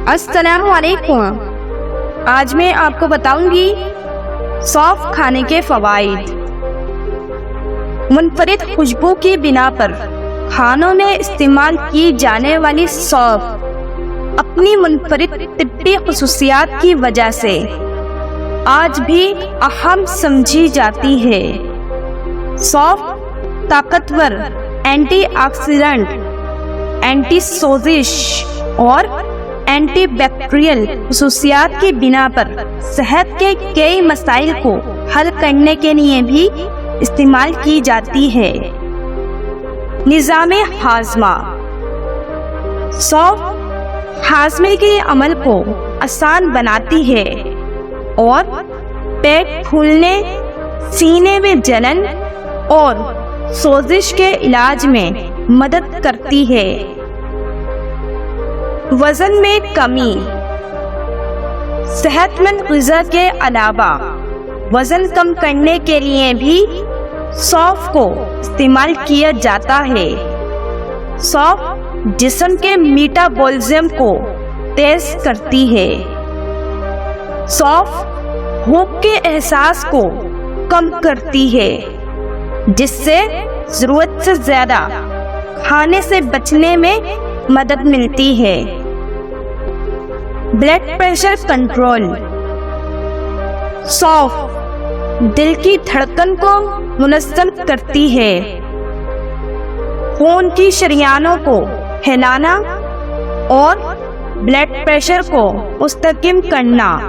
السلام علیکم۔ آج میں آپ کو بتاؤں گی سونف کھانے کے فوائد۔ منفرد خوشبو کی بنا پر کھانوں میں استعمال کی جانے والی سونف اپنی منفرد طبی خصوصیات کی وجہ سے آج بھی اہم سمجھی جاتی ہے۔ سونف طاقتور اینٹی آکسیڈنٹ، اینٹی سوزش اور اینٹی بیکٹیریل خصوصیات کی بنا پر صحت کے کئی مسائل کو حل کرنے کے لیے بھی استعمال کی جاتی ہے۔ نظام ہاضمہ۔ سونف ہاضمے کے عمل کو آسان بناتی ہے اور پیٹ پھولنے، سینے میں جلن اور سوزش کے علاج میں مدد کرتی ہے۔ وزن میں کمی۔ صحت مند غذا کے علاوہ وزن کم کرنے کے لیے بھی سونف کو استعمال کیا جاتا ہے۔ سونف جسم کے میٹابولزم کو تیز کرتی ہے۔ سونف بھوک کے احساس کو کم کرتی ہے، جس سے ضرورت سے زیادہ کھانے سے بچنے میں مدد ملتی ہے۔ Blood pressure control. سونف دل کی دھڑکن کو منظم کرتی ہے، خون کی شریانوں کو ہلانا اور بلڈ پریشر کو مستحکم کرنا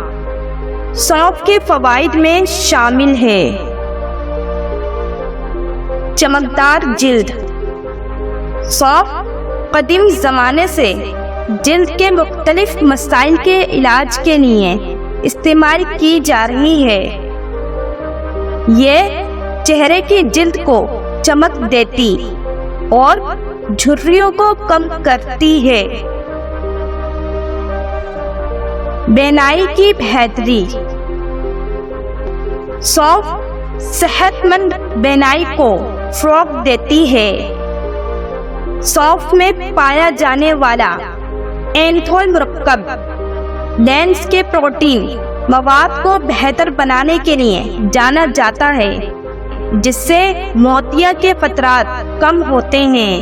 سونف کے فوائد میں شامل ہے۔ چمکدار جلد۔ سونف قدیم زمانے سے جلد کے مختلف مسائل کے علاج کے لیے استعمال کی جا رہی ہے۔ یہ چہرے کی جلد کو چمک دیتی اور جھریوں کو کم کرتی ہے۔ بینائی کی بہتری۔ سونف صحت مند بینائی کو فروغ دیتی ہے۔ سونف میں پایا جانے والا اینتھول مرکب لینس کے پروٹین مواد کو بہتر بنانے کے لیے جانا جاتا ہے، جس سے موتیا کے خطرات کم ہوتے ہیں۔